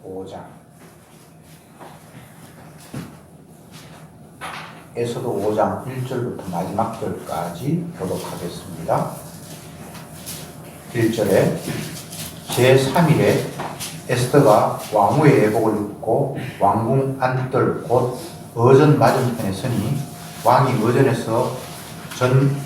5장 에서도 5장 1절부터 마지막 절까지 교독하겠습니다. 1절에 제3일에 에스더가 왕후의 예복을 입고 왕궁 안뜰 곧 어전 맞은편에 서니 왕이 어전에서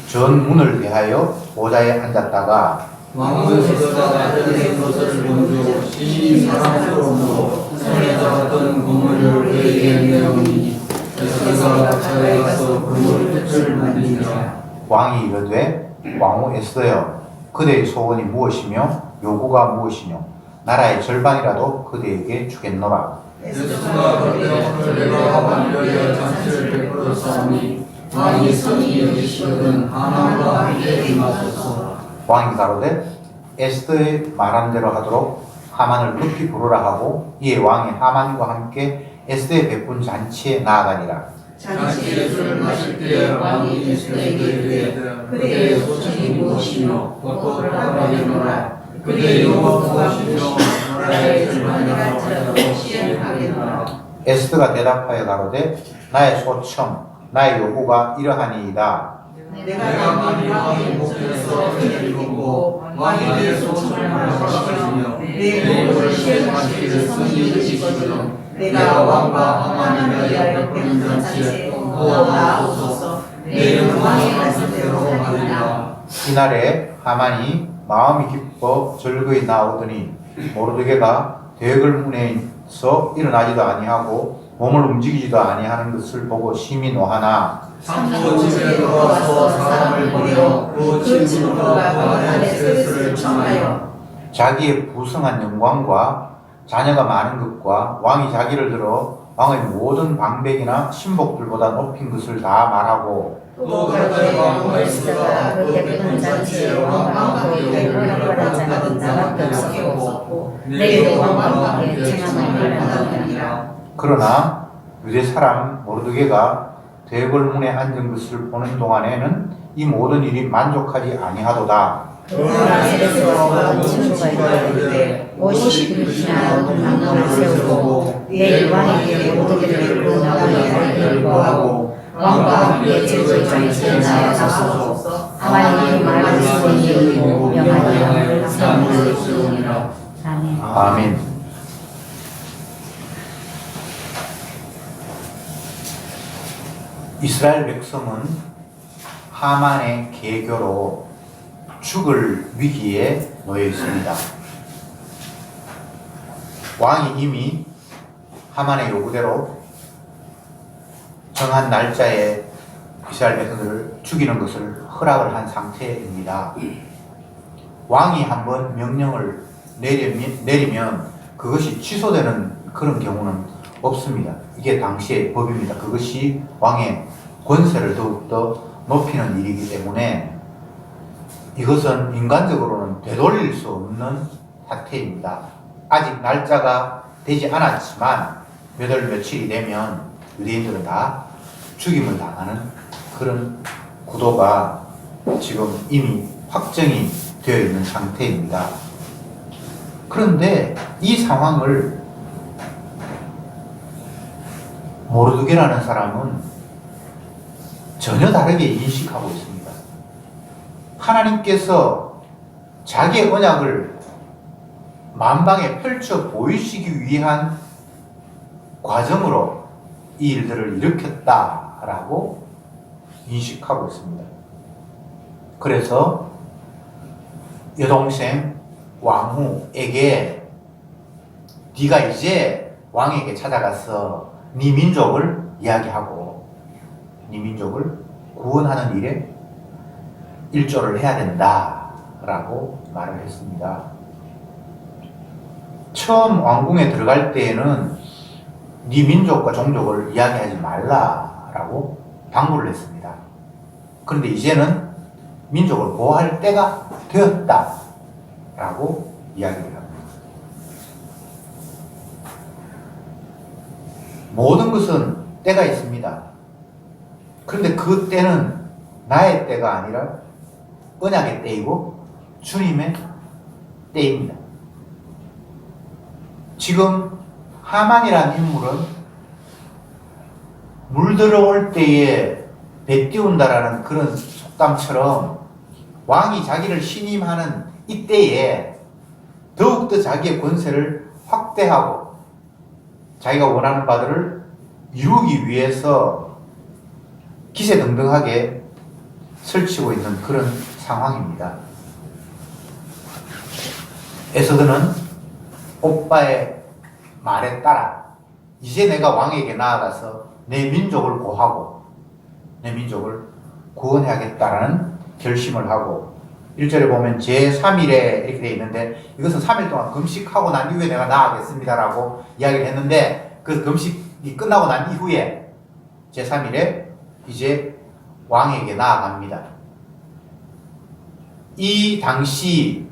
전문을 대하여 보좌에 앉았다가 왕은 에스더가 아들의 것을 본즉 심히 사랑스러움으로 손에 잡았던 고물을 그에게 내어오니 에스더가 자리에 가서 고물 끝을 만드니라. 왕이 이르되 왕후 에스더여 그대의 소원이 무엇이며 요구가 무엇이뇨 나라의 절반이라도 그대에게 주겠노라. 에스더가 그때 내가 완료하여 잔치를 베풀었사오니 왕이 선히 여기시거든 하나님과 함께 임하소서. 왕이 가로되 에스더의 말한 대로 하도록 하만을 급히 부르라 하고 이에 왕이 하만과 함께 에스더의 베푼 잔치에 나아가니라. 잔치에 술을 마실 때 왕이 에스더에게 이르되 그대의 소청이 무엇이며 곧 하라겠노라. 그대의 요구가 무엇이며 나라의 절반이라 하더라도 시행하겠노라. 에스더가 대답하여 가로되 나의 소청 나의 요구가 이러하니이다. 내가 만일 왕의 목전에서 그를 이루고 왕이 내 소청을 말하시며 내 요구를 시행하시기를 선히 여기시거든 내가 왕과 하만을 위하여 베푼 잔치에 또 나아오소서. 내일은 왕의 말씀대로 하리라. 이날에 하만이 마음이 기뻐 즐거이 나오더니 모르드게가 대궐 문에서 일어나지도 아니하고 몸을 움직이지도 아니하는 것을 보고 심히 노하나 상부 집에 들어와서 사람을 보내어 그 집으로 왕의 에스더를 청하여 자기의 부성한 영광과 자녀가 많은 것과 왕이 자기를 들어 왕의 모든 방백이나 신복들보다 높인 것을 다 말하고 또 그때 왕후 에스더가 그 베푼 잔치에 왕과 함께 허락받은 자는 나밖에 없었고 내일도 왕과 함께 청함을 받았느니라. 그러나 유대 사람 모르드게가 대궐문에 앉은 것을 보는 동안에는 이 모든 일이 만족하지 아니하도다. 그러나 에스더가 친구가 이르되 50일이나 방문을 세우고 내일 왕에게 모르게를 그 나무에 알기를 구하고 왕과 함께 제주 잔치에 나아가소서. 하나님의 말씀이 이루고 명하여 사무를 세우니라. 아멘. 아멘. 이스라엘 백성은 하만의 계교로 죽을 위기에 놓여 있습니다. 왕이 이미 하만의 요구대로 정한 날짜에 이스라엘 백성들을 죽이는 것을 허락을 한 상태입니다. 왕이 한번 명령을 내리면 그것이 취소되는 그런 경우는 없습니다. 이게 당시의 법입니다. 그것이 왕의 권세를 더욱더 높이는 일이기 때문에 이것은 인간적으로는 되돌릴 수 없는 사태입니다. 아직 날짜가 되지 않았지만 몇 월 며칠이 되면 유대인들은 다 죽임을 당하는 그런 구도가 지금 이미 확정이 되어 있는 상태입니다. 그런데 이 상황을 모르드게라는 사람은 전혀 다르게 인식하고 있습니다. 하나님께서 자기의 언약을 만방에 펼쳐 보이시기 위한 과정으로 이 일들을 일으켰다라고 인식하고 있습니다. 그래서 여동생 왕후에게 네가 이제 왕에게 찾아가서 네 민족을 이야기하고 네 민족을 구원하는 일에 일조를 해야 된다라고 말을 했습니다. 처음 왕궁에 들어갈 때에는 네 민족과 종족을 이야기하지 말라라고 당부를 했습니다. 그런데 이제는 민족을 보호할 때가 되었다라고 이야기를 합니다. 모든 것은 때가 있습니다. 그런데 그 때는 나의 때가 아니라 언약의 때이고 주님의 때입니다. 지금 하만이라는 인물은 물 들어올 때에 배 띄운다라는 그런 속담처럼 왕이 자기를 신임하는 이때에 더욱더 자기의 권세를 확대하고 자기가 원하는 바들을 이루기 위해서 기세등등하게 설치고 있는 그런 상황입니다. 에서드는 오빠의 말에 따라 이제 내가 왕에게 나아가서 내 민족을 구하고 내 민족을 구원해야겠다라는 결심을 하고 1절에 보면 제3일에 이렇게 되어 있는데 이것은 3일 동안 금식하고 난 이후에 내가 나아가겠습니다라고 이야기를 했는데 그 금식이 끝나고 난 이후에 제3일에 이제 왕에게 나아갑니다. 이 당시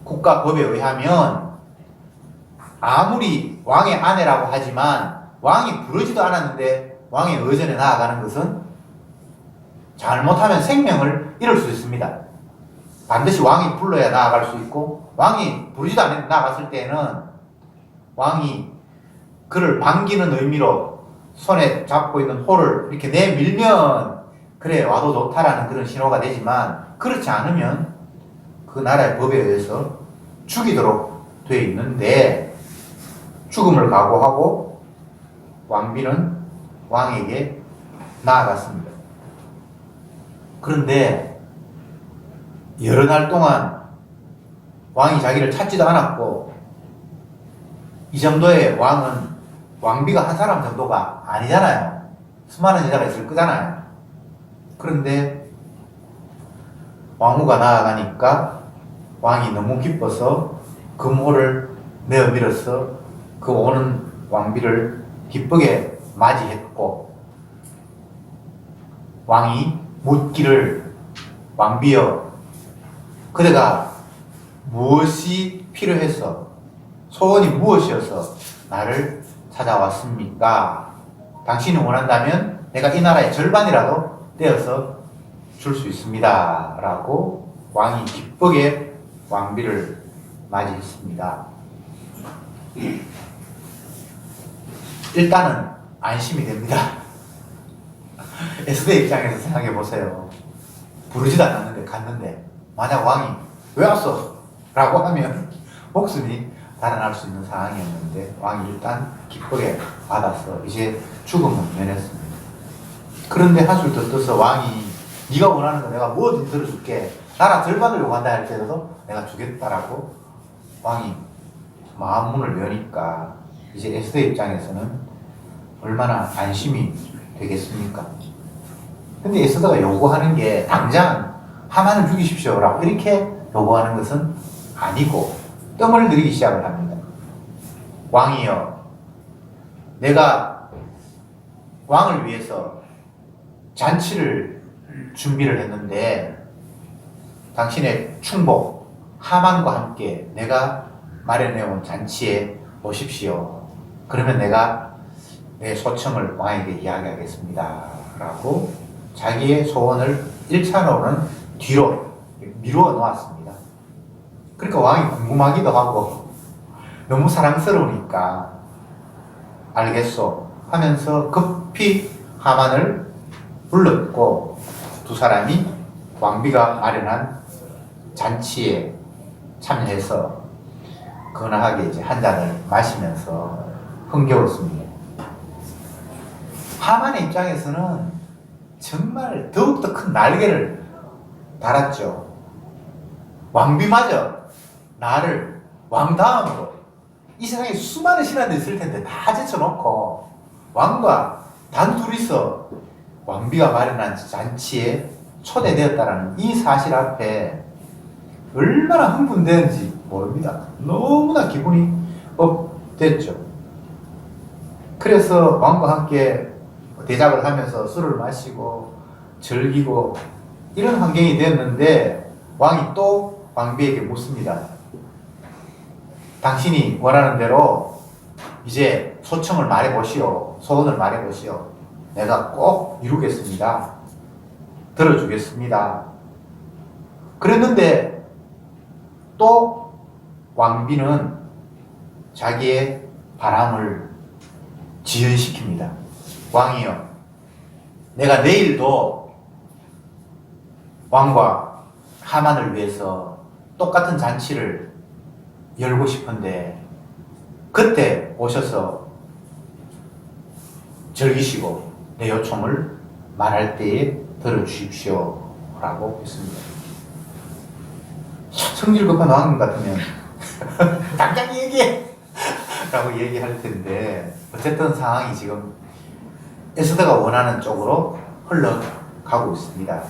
국가법에 의하면 아무리 왕의 아내라고 하지만 왕이 부르지도 않았는데 왕의 의전에 나아가는 것은 잘못하면 생명을 잃을 수 있습니다. 반드시 왕이 불러야 나아갈 수 있고 왕이 부르지도 않았는데 나아갔을 때는 왕이 그를 반기는 의미로 손에 잡고 있는 호를 이렇게 내밀면 그래 와도 좋다라는 그런 신호가 되지만 그렇지 않으면 그 나라의 법에 의해서 죽이도록 되어 있는데 죽음을 각오하고 왕비는 왕에게 나아갔습니다. 그런데 여러 날 동안 왕이 자기를 찾지도 않았고 이 정도의 왕은 왕비가 한 사람 정도가 아니잖아요. 수많은 여자가 있을 거잖아요. 그런데 왕후가 나아가니까 왕이 너무 기뻐서 금호를 내어 밀어서 그 오는 왕비를 기쁘게 맞이했고 왕이 묻기를 왕비여 그대가 무엇이 필요해서 소원이 무엇이어서 나를 찾아왔습니까? 당신이 원한다면 내가 이 나라의 절반이라도 떼어서 줄 수 있습니다 라고 왕이 기쁘게 왕비를 맞이했습니다. 일단은 안심이 됩니다. 에스더의 입장에서 생각해 보세요. 부르지도 않았는데 갔는데 만약 왕이 왜 왔어? 라고 하면 목숨이 달아날 수 있는 상황이었는데 왕이 일단 기쁘게 받아서 이제 죽음은 면했습니다. 그런데 한술 더 떠서 왕이 네가 원하는 거 내가 뭐든 들어줄게 나라 절반을 요구한다 할때라도 내가 주겠다라고 왕이 마음문을 여니까 이제 에스더의 입장에서는 얼마나 안심이 되겠습니까? 근데 에스더가 요구하는 게 당장 하만을 죽이십시오라고 이렇게 요구하는 것은 아니고 뜸을 들이기 시작을 합니다. 왕이여, 내가 왕을 위해서 잔치를 준비를 했는데 당신의 충복 하만과 함께 내가 마련해온 잔치에 오십시오. 그러면 내가 내 소청을 왕에게 이야기하겠습니다 라고 자기의 소원을 1차로는 뒤로 미루어 놓았습니다. 그러니까 왕이 궁금하기도 하고 너무 사랑스러우니까 알겠소 하면서 급히 하만을 불렀고 두 사람이 왕비가 마련한 잔치에 참여해서 건하게 이제 한 잔을 마시면서 흥겨웠습니다. 하만의 입장에서는 정말 더욱더 큰 날개를 달았죠. 왕비마저 나를 왕다음으로 이 세상에 수많은 신하들이 있을 텐데 다 제쳐놓고 왕과 단둘이서 왕비가 마련한 잔치에 초대되었다라는 이 사실 앞에 얼마나 흥분되는지 모릅니다. 너무나 기분이 업됐죠. 그래서 왕과 함께 대작을 하면서 술을 마시고 즐기고 이런 환경이 되었는데 왕이 또 왕비에게 묻습니다. 당신이 원하는 대로 이제 소청을 말해보시오. 소원을 말해보시오. 내가 꼭 이루겠습니다. 들어주겠습니다. 그랬는데 또 왕비는 자기의 바람을 지연시킵니다. 왕이여, 내가 내일도 왕과 하만을 위해서 똑같은 잔치를 열고 싶은데 그때 오셔서 즐기시고 내 요청을 말할 때에 들어주십시오 라고 했습니다. 성질 급한 왕님 같으면 당장 얘기해 라고 얘기할 텐데 어쨌든 상황이 지금 에스더가 원하는 쪽으로 흘러가고 있습니다.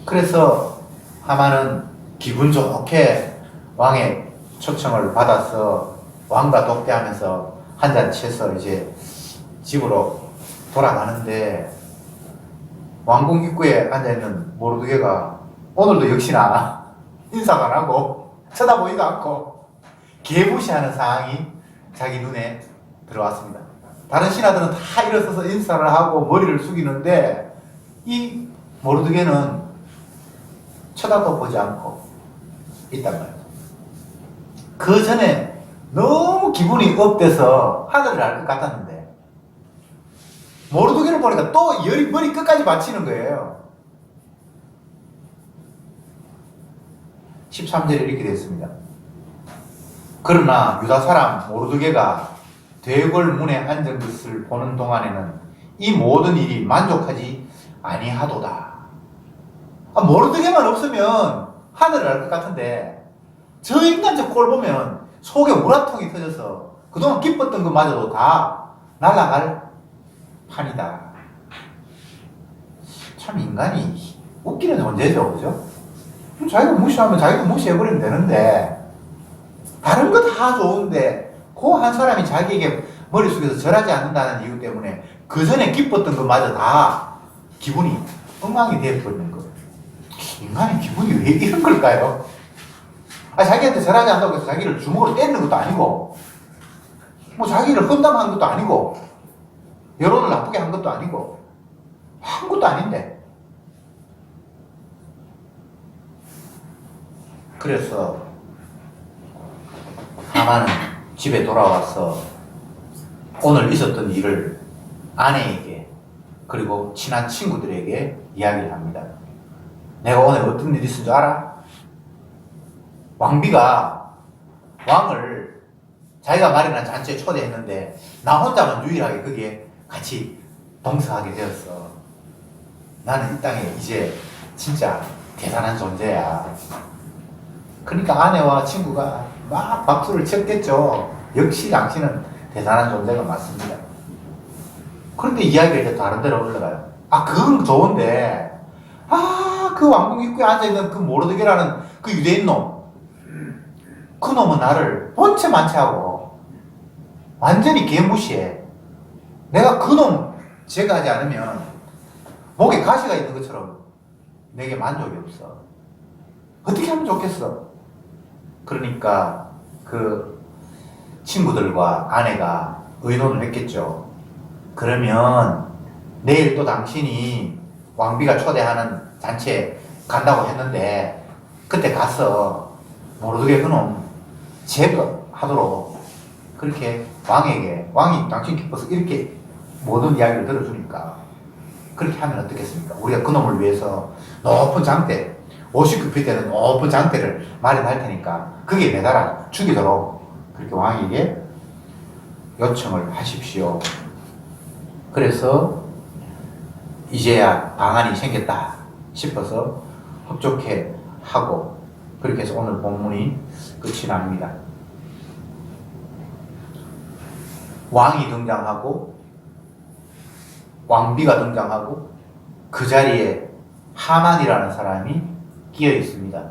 그래서 하만은 기분 좋게 왕의 초청을 받아서 왕과 독대하면서 한잔 취해서 이제 집으로 돌아가는데 왕궁 입구에 앉아있는 모르드게가 오늘도 역시나 인사가 안 하고 쳐다보지도 않고 개무시하는 상황이 자기 눈에 들어왔습니다. 다른 신하들은 다 일어서서 인사를 하고 머리를 숙이는데 이 모르드게는 쳐다도 보지 않고 있단 말이에요. 그 전에 너무 기분이 업돼서 하늘을 날 것 같았는데 모르드게를 보니까 또 머리 끝까지 받치는 거예요. 13절에 이렇게 되었습니다. 그러나 유다 사람 모르드게가 대궐 문에 앉은 것을 보는 동안에는 이 모든 일이 만족하지 아니하도다. 모르드게만 없으면 하늘을 알 것 같은데 저 인간 저 꼴 보면 속에 우라통이 터져서 그동안 기뻤던 것마저도 다 날아갈 판이다. 참 인간이 웃기는 존재죠, 그죠? 자기가 무시하면 자기도 무시해버리면 되는데 다른 거 다 좋은데 그 한 사람이 자기에게 머릿속에서 절하지 않는다는 이유 때문에 그 전에 기뻤던 것마저 다 기분이 엉망이 되어버리는 거예요. 인간의 기분이 왜 이런 걸까요? 자기한테 절하지 않는다고 해서 자기를 주먹으로 때리는 것도 아니고 뭐 자기를 험담한 것도 아니고 여론을 나쁘게 한 것도 아니고 한 것도 아닌데 그래서 하만은 집에 돌아와서 오늘 있었던 일을 아내에게 그리고 친한 친구들에게 이야기를 합니다. 내가 오늘 어떤 일이 있은 줄 알아? 왕비가 왕을 자기가 마련한 잔치에 초대했는데 나 혼자만 유일하게 거기에 같이 동석하게 되었어. 나는 이 땅에 이제 진짜 대단한 존재야. 그러니까 아내와 친구가 막 박수를 쳤겠죠. 역시 당신은 대단한 존재가 맞습니다. 그런데 이야기가 다른 데로 흘러가요. 그건 좋은데 그 왕궁 입구에 앉아있는 그 모르드게라는 그 유대인 놈, 그 놈은 나를 본체 만체하고 완전히 개무시해. 내가 그 놈 제거하지 않으면 목에 가시가 있는 것처럼 내게 만족이 없어. 어떻게 하면 좋겠어? 그러니까 그 친구들과 아내가 의논을 했겠죠. 그러면 내일 또 당신이 왕비가 초대하는 잔치에 간다고 했는데 그때 가서 모르드게 그놈 제거하도록 그렇게 왕이 당신 기뻐서 이렇게 모든 이야기를 들어주니까 그렇게 하면 어떻겠습니까? 우리가 그놈을 위해서 높은 장대 59피 되는 높은 장대를 마련할 테니까 거기에 매달아 죽이도록 그렇게 왕에게 요청을 하십시오. 그래서 이제야 방안이 생겼다 싶어서 협조케 하고 그렇게 해서 오늘 본문이 끝이 납니다. 왕이 등장하고 왕비가 등장하고 그 자리에 하만이라는 사람이 끼어 있습니다.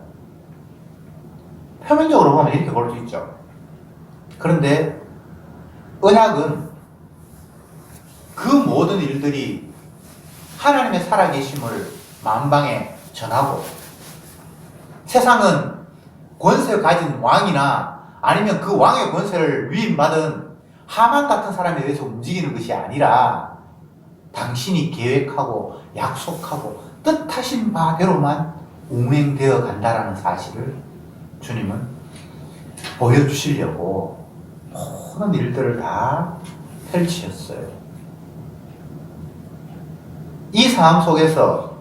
표면적으로 보면 이렇게 볼 수 있죠. 그런데 언약은 그 모든 일들이 하나님의 살아계심을 만방에 전하고 세상은 권세 가진 왕이나 아니면 그 왕의 권세를 위임받은 하만 같은 사람에 의해서 움직이는 것이 아니라 당신이 계획하고 약속하고 뜻하신 바대로만 운행되어 간다라는 사실을 주님은 보여주시려고 그런 일들을 다 펼치셨어요. 이 상황 속에서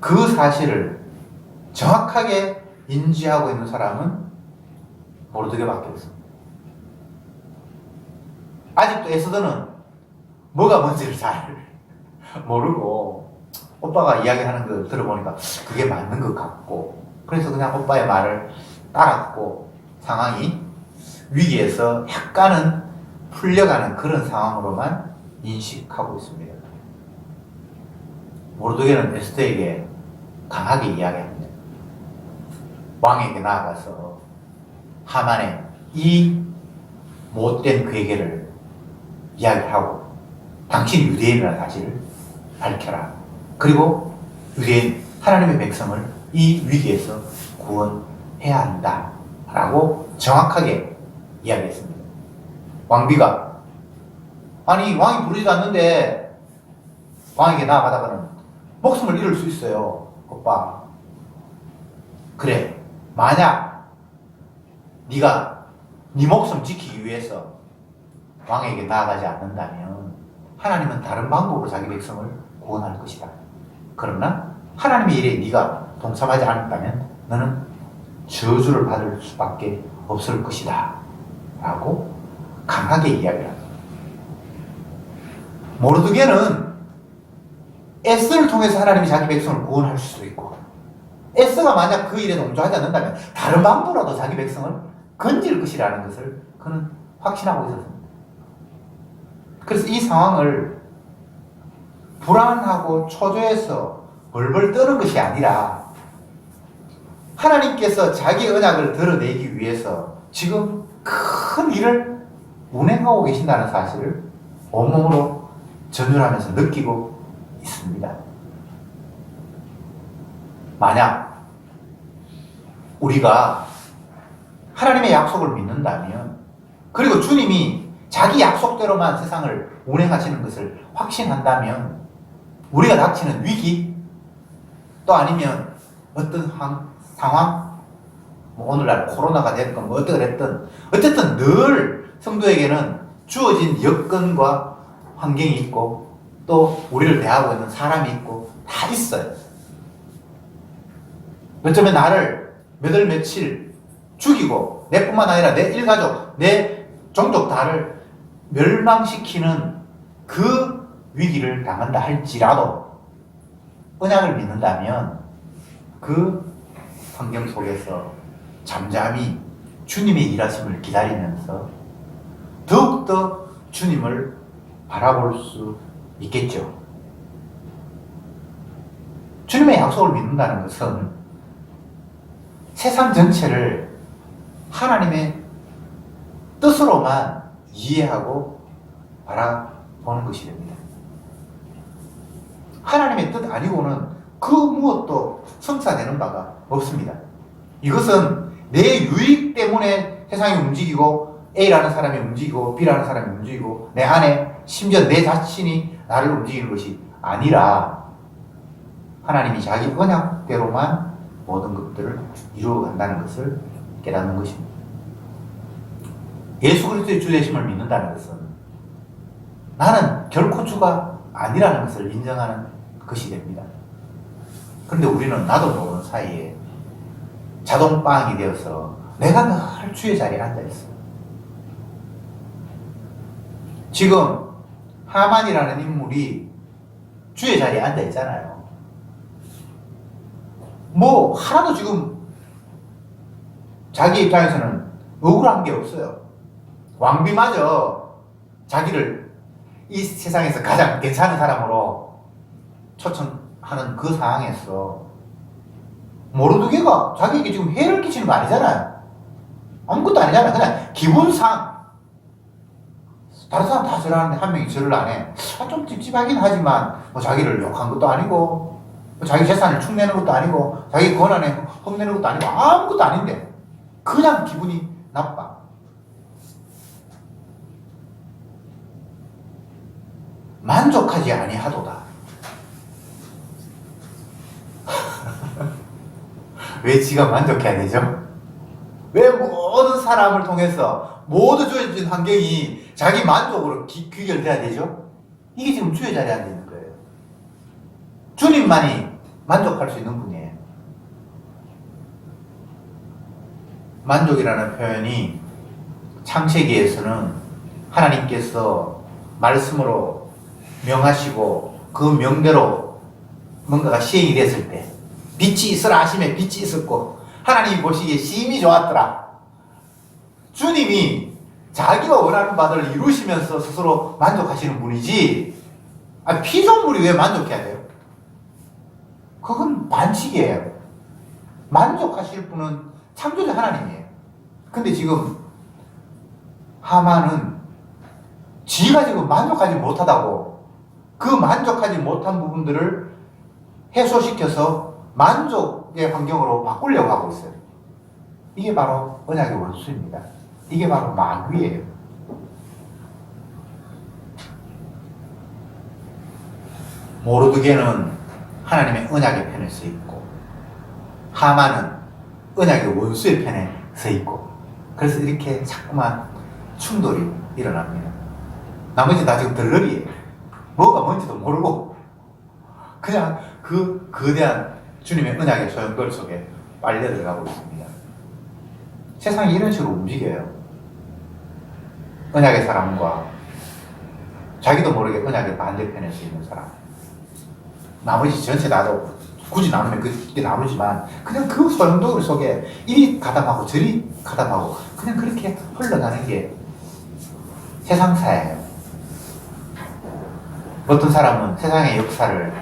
그 사실을 정확하게 인지하고 있는 사람은 모르드게밖에 없습니다. 아직도 에스더는 뭐가 뭔지를 잘 모르고 오빠가 이야기하는 걸 들어보니까 그게 맞는 것 같고, 그래서 그냥 오빠의 말을 따랐고 상황이 위기에서 약간은 풀려가는 그런 상황으로만 인식하고 있습니다. 모르드게는 에스더에게 강하게 이야기합니다. 왕에게 나아가서 하만의 이 못된 괴계를 이야기하고 당신이 유대인이라는 사실을 밝혀라. 그리고 유대인 하나님의 백성을 이 위기에서 구원해야 한다 라고 정확하게 이야기했습니다. 왕비가 아니 왕이 부르지도 않는데 왕에게 나아가다가는 목숨을 잃을 수 있어요. 오빠 그래 만약 네가 네 목숨 지키기 위해서 왕에게 나아가지 않는다면 하나님은 다른 방법으로 자기 백성을 구원할 것이다. 그러나 하나님의 일에 네가 동참하지 않았다면 너는 저주를 받을 수밖에 없을 것이다 라고 강하게 이야기를 합니다. 모르드게는 에스를 통해서 하나님이 자기 백성을 구원할 수도 있고, 에스가 만약 그 일에 동조하지 않는다면 다른 방법으로도 자기 백성을 건질 것이라는 것을 그는 확신하고 있었습니다. 그래서 이 상황을 불안하고 초조해서 벌벌 떠는 것이 아니라 하나님께서 자기 언약을 드러내기 위해서 지금 큰 일을 운행하고 계신다는 사실을 온몸으로 전율하면서 느끼고 있습니다. 만약 우리가 하나님의 약속을 믿는다면, 그리고 주님이 자기 약속대로만 세상을 운행하시는 것을 확신한다면, 우리가 닥치는 위기 또 아니면 어떤 상황, 뭐 오늘날 코로나가 됐건 뭐 어떻게 됐든 어쨌든 늘 성도에게는 주어진 여건과 환경이 있고 또 우리를 대하고 있는 사람이 있고 다 있어요. 어쩌면 나를 몇 월 며칠 죽이고 내뿐만 아니라 내 일가족, 내 종족 다를 멸망시키는 그 위기를 당한다 할지라도 언약을 믿는다면 그 환경 속에서 잠잠히 주님의 일하심을 기다리면서 더욱더 주님을 바라볼 수 있겠죠. 주님의 약속을 믿는다는 것은 세상 전체를 하나님의 뜻으로만 이해하고 바라보는 것이 됩니다. 하나님의 뜻 아니고는 그 무엇도 성사되는 바가 없습니다. 이것은 내 유익 때문에 세상이 움직이고 A라는 사람이 움직이고 B라는 사람이 움직이고 내 안에 심지어 내 자신이 나를 움직이는 것이 아니라 하나님이 자기 언약대로만 모든 것들을 이루어간다는 것을 깨닫는 것입니다. 예수 그리스도의 주 되심을 믿는다는 것은 나는 결코 주가 아니라는 것을 인정하는 것이 됩니다. 그런데 우리는 나도 모르는 사이에 자동빵이 되어서 내가 늘 주의 자리에 앉아있어. 지금 하만이라는 인물이 주의 자리에 앉아있잖아요. 뭐 하나도 지금 자기 입장에서는 억울한 게 없어요. 왕비마저 자기를 이 세상에서 가장 괜찮은 사람으로 초청하는 그 상황에서 모르드게가 자기에게 지금 해를 끼치는 거 아니잖아요. 아무것도 아니잖아요. 그냥 기분상 다른 사람 다 절하는데 한 명이 절을 안 해. 좀 찝찝하긴 하지만 뭐 자기를 욕한 것도 아니고 뭐 자기 재산을 축내는 것도 아니고 자기 권한에 험내는 것도 아니고 아무것도 아닌데 그냥 기분이 나빠. 만족하지 아니하도다. 왜 지가 만족해야 되죠? 왜 모든 사람을 통해서 모두 주어진 환경이 자기 만족으로 귀결돼야 되죠. 이게 지금 주의 자리에 앉아 있는 거예요. 주님만이 만족할 수 있는 분이에요. 만족이라는 표현이 창세기에서는 하나님께서 말씀으로 명하시고 그 명대로 뭔가가 시행이 됐을 때 빛이 있으라 하심에 빛이 있었고 하나님이 보시기에 심히 좋았더라. 주님이 자기가 원하는 바를 이루시면서 스스로 만족하시는 분이지 피조물이 왜 만족해야 돼요? 그건 반칙이에요. 만족하실 분은 창조자 하나님이에요. 근데 지금 하만은 지가 지금 만족하지 못하다고 그 만족하지 못한 부분들을 해소시켜서 만족의 환경으로 바꾸려고 하고 있어요. 이게 바로 언약의 원수입니다. 이게 바로 마귀예요. 모르드게는 하나님의 언약의 편에 서 있고 하만은 언약의 원수의 편에 서 있고 그래서 이렇게 자꾸만 충돌이 일어납니다. 나머지 다 지금 덜러리예요. 뭐가 뭔지도 모르고 그냥 그 거대한 주님의 언약의 소용돌 속에 빨려 들어가고 있습니다. 세상이 이런 식으로 움직여요. 언약의 사람과 자기도 모르게 언약의 반대편에 서 있는 사람. 나머지 전체 나도 굳이 나누면 그게 나누지만 그냥 그 소용돌이 속에 이리 가담하고 저리 가담하고 그냥 그렇게 흘러가는 게 세상사예요. 어떤 사람은 세상의 역사를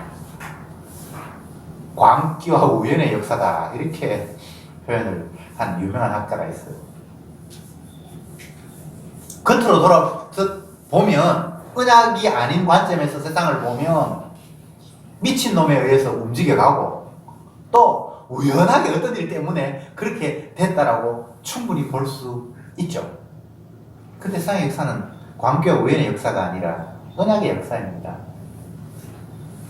광기와 우연의 역사다 이렇게 표현을 한 유명한 학자가 있어요. 겉으로 보면 언약이 아닌 관점에서 세상을 보면 미친놈에 의해서 움직여가고 또 우연하게 어떤 일 때문에 그렇게 됐다라고 충분히 볼 수 있죠. 근데 세상의 역사는 광기와 우연의 역사가 아니라 언약의 역사입니다.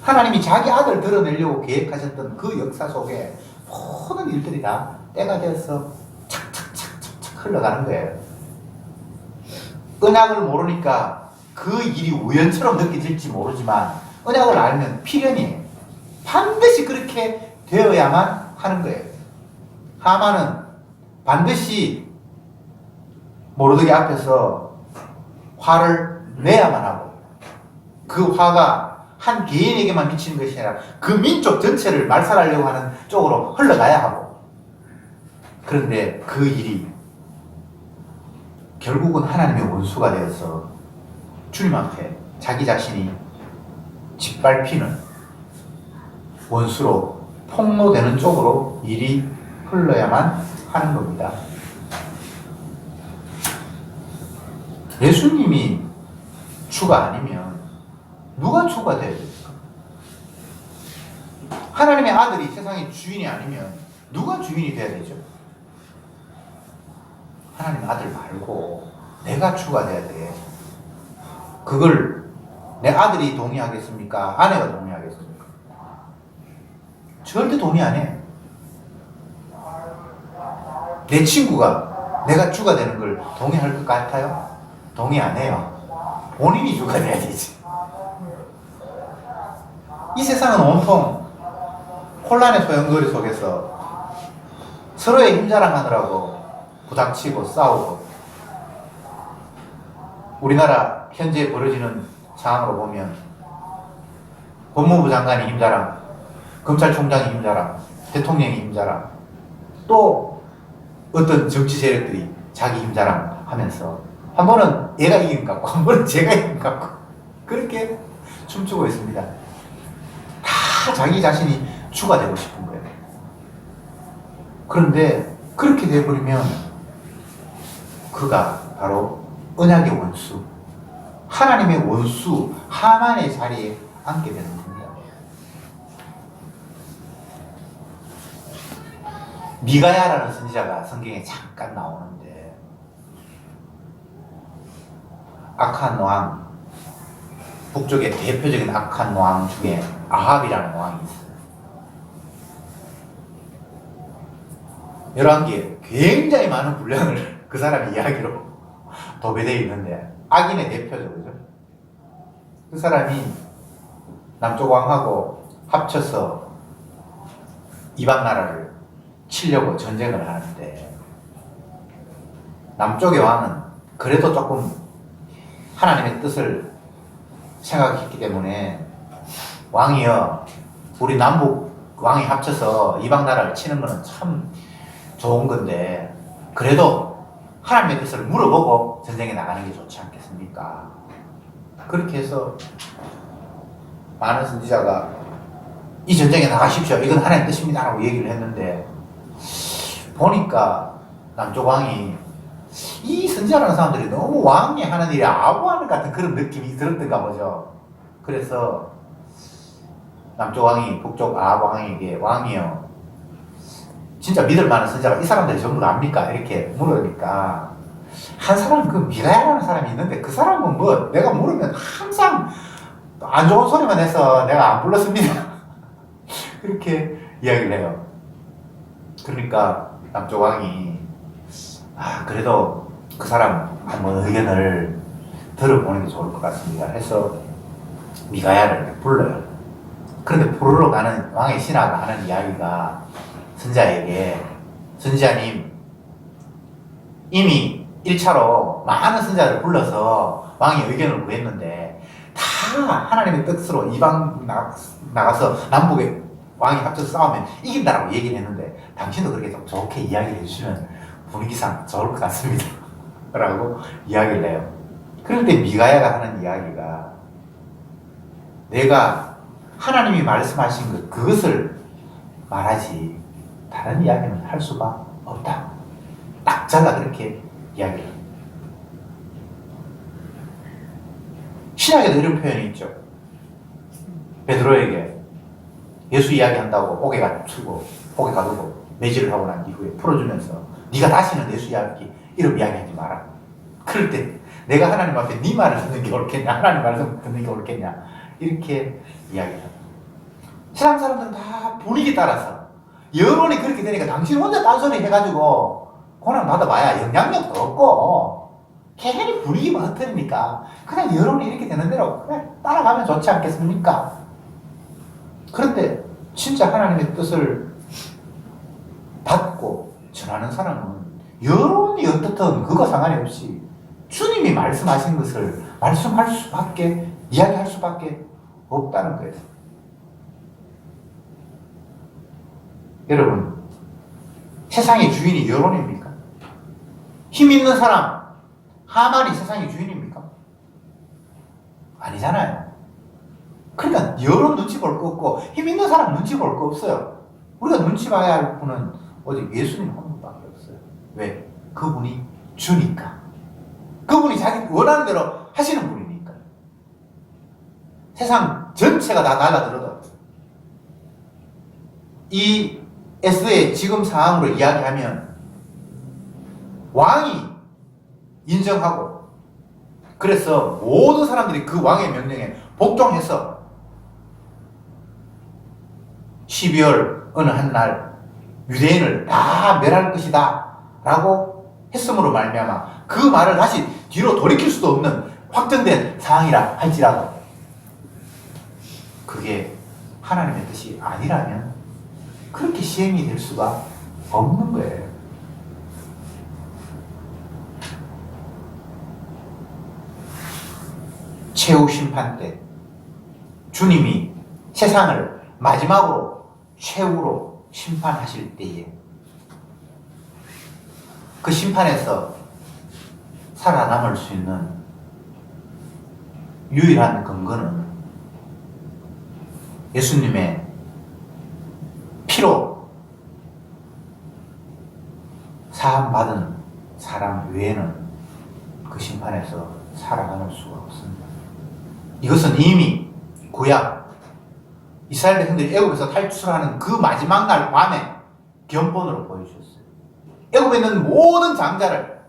하나님이 자기 아들 드러내려고 계획하셨던 그 역사 속에 모든 일들이 다 때가 되어서 착착착착착 흘러가는 거예요. 언약을 모르니까 그 일이 우연처럼 느껴질지 모르지만 언약을 알면 필연이에요. 반드시 그렇게 되어야만 하는 거예요. 하만은 반드시 모르드게 앞에서 화를 내야만 하고 그 화가 한 개인에게만 미치는 것이 아니라 그 민족 전체를 말살하려고 하는 쪽으로 흘러가야 하고 그런데 그 일이 결국은 하나님의 원수가 되어서 주님 앞에 자기 자신이 짓밟히는 원수로 폭로되는 쪽으로 일이 흘러야만 하는 겁니다. 예수님이 주가 아니면 누가 주가 돼야 됩니까? 하나님의 아들이 세상의 주인이 아니면 누가 주인이 돼야 되죠? 하나님의 아들 말고 내가 주가 돼야 돼. 그걸 내 아들이 동의하겠습니까? 아내가 동의하겠습니까? 절대 동의 안 해. 내 친구가 내가 주가 되는 걸 동의할 것 같아요? 동의 안 해요. 본인이 주가 돼야 되지. 이 세상은 온통 혼란의 소용돌이 속에서 서로의 힘자랑하느라고 부닥치고 싸우고 우리나라 현재 벌어지는 상황으로 보면 법무부 장관이 힘자랑, 검찰총장이 힘자랑, 대통령이 힘자랑, 또 어떤 정치 세력들이 자기 힘자랑 하면서 한 번은 얘가 이긴 것 같고 한 번은 제가 이긴 것 같고 그렇게 춤추고 있습니다. 다 자기 자신이 주가 되고 싶은 거예요. 그런데 그렇게 돼버리면 그가 바로 언약의 원수, 하나님의 원수 하만의 자리에 앉게 되는 겁니다. 미가야라는 선지자가 성경에 잠깐 나오는데 악한 왕, 북쪽의 대표적인 악한 왕 중에 아합이라는 왕이 있어요. 열왕기에 굉장히 많은 분량을 그 사람의 이야기로 도배되어 있는데 악인의 대표죠, 그죠? 그 사람이 남쪽 왕하고 합쳐서 이방 나라를 치려고 전쟁을 하는데 남쪽의 왕은 그래도 조금 하나님의 뜻을 생각했기 때문에 왕이여, 우리 남북 왕이 합쳐서 이방 나라를 치는 거는 참 좋은 건데 그래도 하나님의 뜻을 물어보고 전쟁에 나가는 게 좋지 않겠습니까? 그렇게 해서 많은 선지자가 이 전쟁에 나가십시오, 이건 하나님의 뜻입니다 라고 얘기를 했는데 보니까 남쪽 왕이 이 선지자라는 사람들이 너무 왕이 하는 일이 아부하는 같은 그런 느낌이 들었던가 보죠. 그래서 남쪽 왕이 북쪽 아합 왕에게 왕이요, 진짜 믿을 만한 선지자가 이 사람들이 전부 다 압니까? 이렇게 물으니까 한 사람, 그 미가야라는 사람이 있는데 그 사람은 뭐 내가 물으면 항상 안 좋은 소리만 해서 내가 안 불렀습니다. 그렇게 이야기를 해요. 그러니까 남쪽 왕이 그래도 그 사람 한번 의견을 들어보는 게 좋을 것 같습니다 해서 미가야를 불러요. 그런데 부르러 가는 왕의 신하가 하는 이야기가 선지자에게, 선지자님 이미 1차로 많은 선지자를 불러서 왕의 의견을 구했는데 다 하나님의 뜻으로 이방 나가서 남북의 왕이 합쳐서 싸우면 이긴다라고 얘기를 했는데 당신도 그렇게 좀 좋게 이야기를 해주시면 분위기상 좋을 것 같습니다 라고 이야기를 해요. 그런데 미가야가 하는 이야기가 내가 하나님이 말씀하신 것, 그것을 말하지 다른 이야기는 할 수가 없다, 딱 잘라 그렇게 이야기를 합니다. 신약에도 이런 표현이 있죠. 베드로에게 예수 이야기한다고 옥에 가두고 매질을 하고 난 이후에 풀어주면서 네가 다시는 예수 이야기 이런 이야기하지 마라. 그럴 때 내가 하나님 앞에 네 말을 듣는 게 옳겠냐, 하나님 말을 듣는 게 옳겠냐, 이렇게 이야기를 합니다. 세상 사람들은 다 분위기 따라서 여론이 그렇게 되니까 당신 혼자 딴소리 해가지고 고난 받아봐야 영향력도 없고 괜히 분위기만 흐트리니까 그냥 여론이 이렇게 되는 대로 그냥 따라가면 좋지 않겠습니까? 그런데 진짜 하나님의 뜻을 받고 전하는 사람은 여론이 어떻든 그거 상관이 없이 주님이 말씀하신 것을 말씀할 수밖에, 이야기할 수밖에 없다는 거예요. 여러분, 세상의 주인이 여론입니까? 힘 있는 사람, 하만이 세상의 주인입니까? 아니잖아요. 그러니까 여론 눈치 볼 거 없고 힘 있는 사람 눈치 볼 거 없어요. 우리가 눈치 봐야 할 분은 오직 예수님 한 분밖에 없어요. 왜? 그분이 주니까. 그분이 자기 원하는 대로 하시는 분이니까. 세상 전체가 다 날라들어도 이 에스더의 지금 상황으로 이야기하면 왕이 인정하고 그래서 모든 사람들이 그 왕의 명령에 복종해서 12월 어느 한 날 유대인을 다 멸할 것이다 라고 했음으로 말미암아 그 말을 다시 뒤로 돌이킬 수도 없는 확정된 상황이라 할지라도 그게 하나님의 뜻이 아니라면 그렇게 시행이 될 수가 없는 거예요. 최후 심판 때 주님이 세상을 마지막으로 최후로 심판하실 때에 그 심판에서 살아남을 수 있는 유일한 근거는 예수님의 피로 사함받은 사람 외에는 그 심판에서 살아남을 수가 없습니다. 이것은 이미 구약 이스라엘 백성들이 애굽에서 탈출하는 그 마지막 날 밤에 견본으로 보여주셨어요. 애굽에 있는 모든 장자를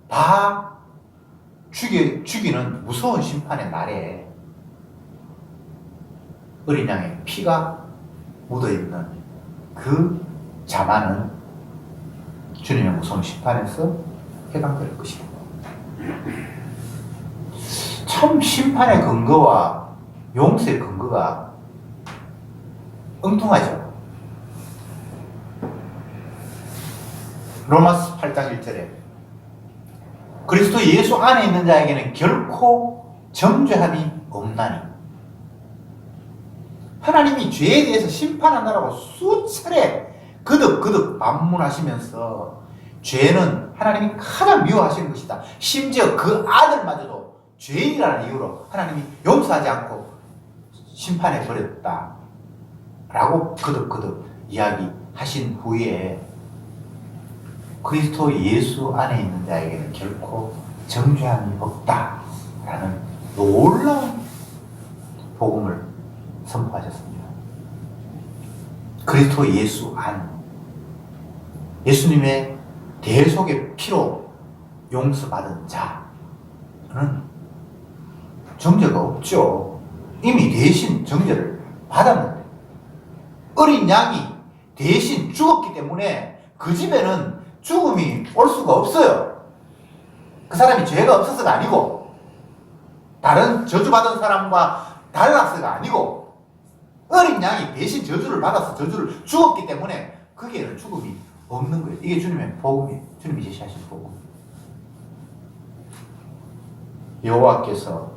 다 죽이는 무서운 심판의 날에 어린 양의 피가 묻어있는 그 자만은 주님의 무서운 심판에서 해당될 것이고, 참 심판의 근거와 용서의 근거가 엉뚱하죠. 로마서 8장 1절에 그리스도 예수 안에 있는 자에게는 결코 정죄함이 없나니, 하나님이 죄에 대해서 심판한다라고 수차례 거듭 반문하시면서 죄는 하나님이 가장 미워하시는 것이다. 심지어 그 아들마저도 죄인이라는 이유로 하나님이 용서하지 않고 심판해 버렸다 라고 거듭 이야기하신 후에 그리스도 예수 안에 있는 자에게는 결코 정죄함이 없다 라는 놀라운 복음을 선포하셨습니다. 그리스도 예수 안, 예수님의 대속의 피로 용서받은 자는 정죄가 없죠. 이미 대신 정죄를 받았는데, 어린 양이 대신 죽었기 때문에 그 집에는 죽음이 올 수가 없어요. 그 사람이 죄가 없어서가 아니고, 다른 저주받은 사람과 달라서가 아니고, 어린 양이 대신 저주를 받아서 저주를 죽었기 때문에 거기에는 죽음이 없는 거예요. 이게 주님의 복음이에요. 주님이 제시하신 복음. 여호와께서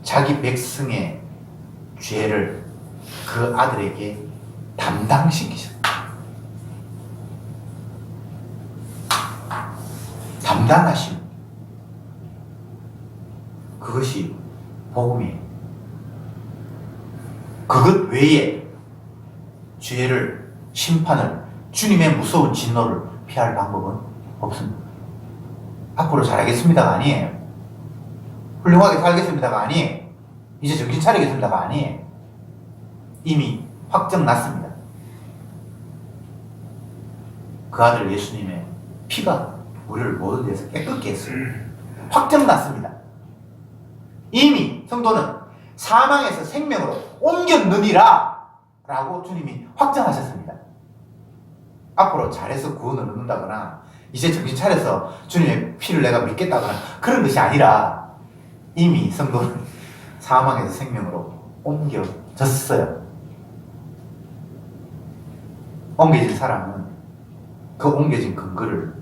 자기 백성의 죄를 그 아들에게 담당시키셨다. 담당하심. 그것이 복음이에요. 그것 외에 죄를, 심판을, 주님의 무서운 진노를 피할 방법은 없습니다. 앞으로 잘하겠습니다가 아니에요. 훌륭하게 살겠습니다가 아니에요. 이제 정신 차리겠습니다가 아니에요. 이미 확정 났습니다. 그 아들 예수님의 피가 우리를 모든 데서 깨끗게 했어요. 확정 났습니다. 이미 성도는 사망에서 생명으로 옮겼느니라 라고 주님이 확정하셨습니다. 앞으로 잘해서 구원을 얻는다거나 이제 정신 차려서 주님의 피를 내가 믿겠다거나 그런 것이 아니라 이미 성도는 사망에서 생명으로 옮겨졌어요. 옮겨진 사람은 그 옮겨진 근거를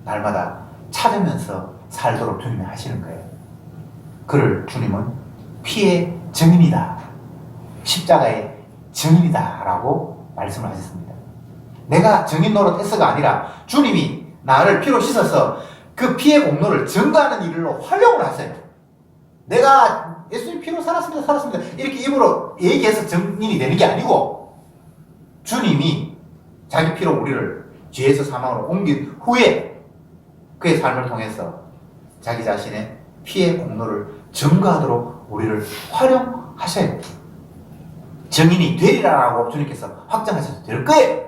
날마다 찾으면서 살도록 주님이 하시는 거예요. 그를 주님은 피의 증인이다, 십자가의 증인이다 라고 말씀을 하셨습니다. 내가 증인 노릇해서가 아니라 주님이 나를 피로 씻어서 그 피의 공로를 증거하는 일로 활용을 하세요. 내가 예수님 피로 살았습니다 이렇게 입으로 얘기해서 증인이 되는 게 아니고, 주님이 자기 피로 우리를 죄에서 사망으로 옮긴 후에 그의 삶을 통해서 자기 자신의 피의 공로를 증거하도록 우리를 활용하셔요. 증인이 되리라라고 주님께서 확정하셔도 될 거예요.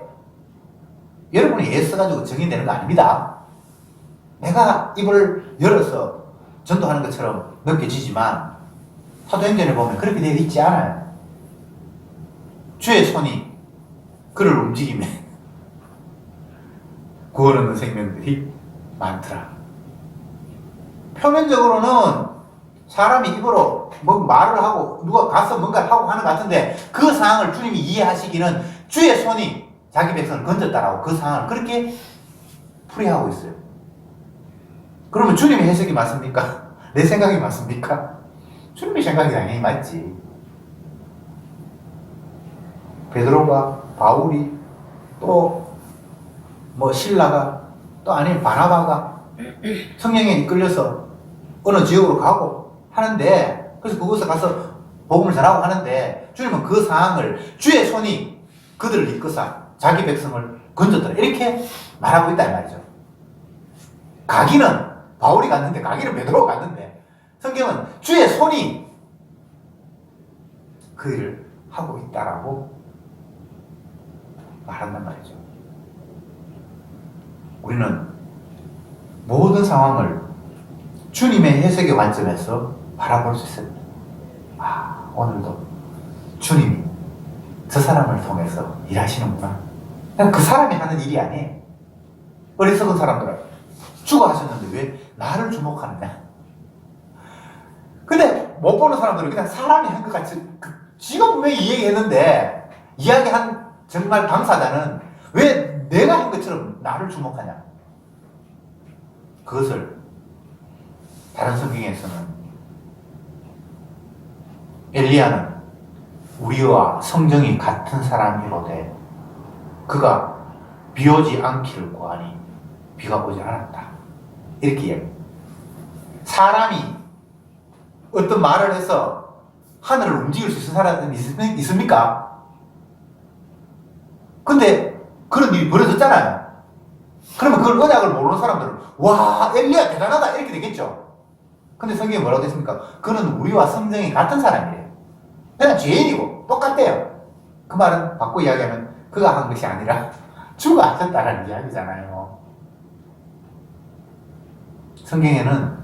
여러분이 애써가지고 증인되는 거 아닙니다. 내가 입을 열어서 전도하는 것처럼 느껴지지만 사도행전에 보면 그렇게 되어 있지 않아요. 주의 손이 그를 움직이면 구원 얻는 생명들이 많더라. 표면적으로는 사람이 입으로 뭐 말을 하고 누가 가서 뭔가를 하고 하는 것 같은데, 그 상황을 주님이 이해하시기는 주의 손이 자기 백성을 건졌다라고 그 상황을 그렇게 풀이하고 있어요. 그러면 주님의 해석이 맞습니까? 내 생각이 맞습니까? 주님의 생각이 당연히 맞지. 베드로가, 바울이, 또 뭐 신라가, 또 아니면 바나바가 성령에 이끌려서 어느 지역으로 가고 하는데, 그래서 그곳에 가서 복음을 전하고 하는데, 주님은 그 상황을 주의 손이 그들을 이끌사 자기 백성을 건졌더라 이렇게 말하고 있다 이 말이죠. 가기는 바울이 갔는데, 가기는 베드로가 갔는데, 성경은 주의 손이 그 일을 하고 있다라고 말한단 말이죠. 우리는 모든 상황을 주님의 해석의 관점에서 바라볼 수 있습니다. 아, 오늘도 주님이 저 사람을 통해서 일하시는구나. 그냥 그 사람이 하는 일이 아니에요. 어리석은 사람들은 죽어하셨는데 왜 나를 주목하느냐? 근데 못 보는 사람들은 그냥 사람이 한 것 같이 지가 분명히 이야기했는데 이야기한 정말 당사자는 왜 내가 한 것처럼 나를 주목하냐? 그것을 다른 성경에서는 엘리야는 우리와 성정이 같은 사람이로되 그가 비 오지 않기를 구하니 비가 오지 않았다. 이렇게 이야기해요. 사람이 어떤 말을 해서 하늘을 움직일 수 있는 사람이 있습니까? 근데 그런 일이 벌어졌잖아요. 그러면 그걸 언약을 모르는 사람들은 와 엘리야 대단하다 이렇게 되겠죠. 근데 성경이 뭐라고 했습니까? 그는 우리와 성정이 같은 사람이래요. 그냥 죄인이고 똑같대요. 그 말은 바꿔 이야기하면 그가 한 것이 아니라 주가 하셨다는 이야기잖아요. 성경에는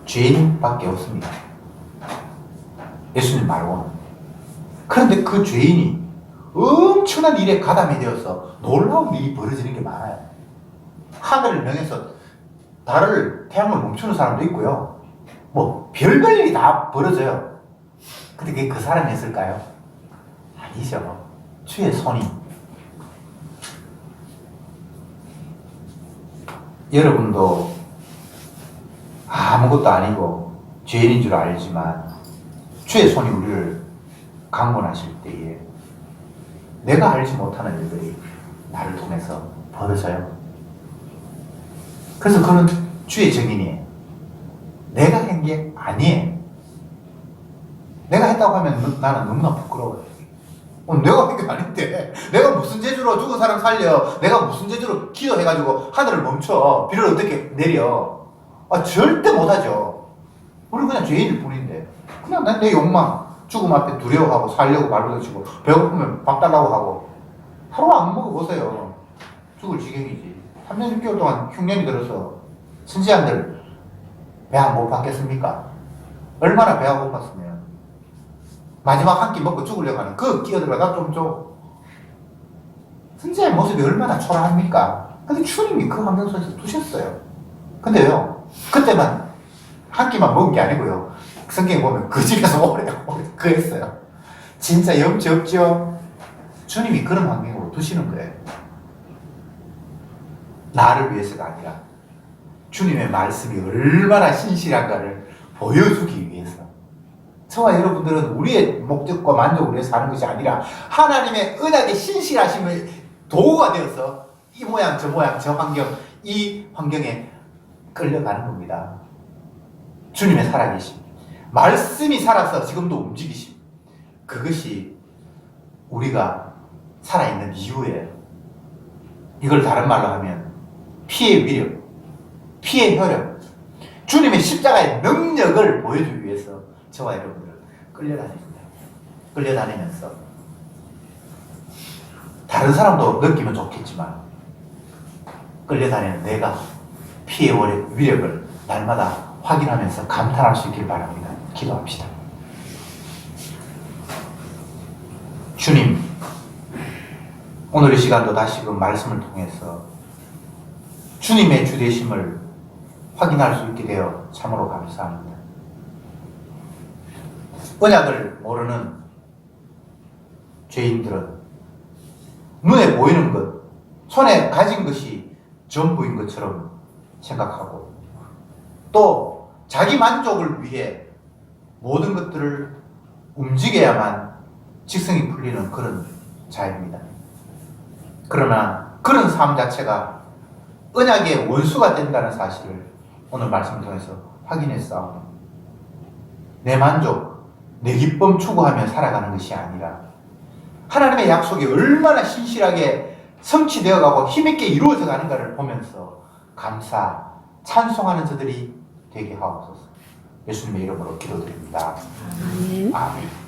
죄인밖에 없습니다. 예수님 말고는. 그런데 그 죄인이 엄청난 일에 가담이 되어서 놀라운 일이 벌어지는 게 많아요. 하늘을 명해서 달을, 태양을 멈추는 사람도 있고요. 뭐 별별 일이 다 벌어져요. 근데 그게 그 사람이 했을까요? 아니죠. 주의 손이. 여러분도 아무것도 아니고 죄인인 줄 알지만 주의 손이 우리를 강권하실 때에 내가 알지 못하는 일들이 나를 통해서 벌어져요. 그래서 그는 주의 증인이에요. 내가 한 게 아니에요. 내가 했다고 하면 나는 너무나 부끄러워요. 내가 한 게 아닌데 내가 무슨 재주로 죽은 사람 살려, 내가 무슨 재주로 기도해가지고 하늘을 멈춰 비를 어떻게 내려. 절대 못하죠. 우리 그냥 죄인일 뿐인데 그냥 난 내 욕망, 죽음 앞에 두려워하고 살려고 발버둥치고 배고프면 밥 달라고 하고 하루 안 먹어보세요. 죽을 지경이지. 3년 6개월 동안 흉년이 들어서 선지자들 배 못 받겠습니까? 얼마나 배가 고팠으면 마지막 한 끼 먹고 죽으려고 하는 그 끼어들어가 좀 줘. 선지자의 모습이 얼마나 초라합니까? 근데 주님이 그 환경 속에서 두셨어요. 근데요, 그때만 한 끼만 먹은 게 아니고요. 성경에 보면 그 집에서 오래 그랬어요. 진짜 염치 없죠? 주님이 그런 환경으로 두시는 거예요. 나를 위해서가 아니라 주님의 말씀이 얼마나 신실한가를 보여주기 위해서. 저와 여러분들은 우리의 목적과 만족을 위해서 하는 것이 아니라 하나님의 언약의 신실하심을 도구가 되어서 이 모양 저 환경, 이 환경에 끌려가는 겁니다. 주님의 살아계심, 말씀이 살아서 지금도 움직이심, 그것이 우리가 살아있는 이유예요. 이걸 다른 말로 하면 피의 위력, 피의 혈력, 주님의 십자가의 능력을 보여주기 위해서 저와 여러분들은 끌려다닙니다. 끌려다니면서 다른 사람도 느끼면 좋겠지만 끌려다니는 내가 피의 위력을 날마다 확인하면서 감탄할 수 있길 바랍니다. 기도합시다. 주님, 오늘 이 시간도 다시금 말씀을 통해서 주님의 주되심을 확인할 수 있게 되어 참으로 감사합니다. 언약을 모르는 죄인들은 눈에 보이는 것, 손에 가진 것이 전부인 것처럼 생각하고 또 자기 만족을 위해 모든 것들을 움직여야만 직성이 풀리는 그런 자입니다. 그러나 그런 삶 자체가 언약의 원수가 된다는 사실을 오늘 말씀을 통해서 확인했사오니 내 만족, 내 기쁨 추구하며 살아가는 것이 아니라 하나님의 약속이 얼마나 신실하게 성취되어가고 힘있게 이루어져 가는가를 보면서 감사, 찬송하는 저들이 되게 하옵소서. 예수님의 이름으로 기도드립니다. 아멘.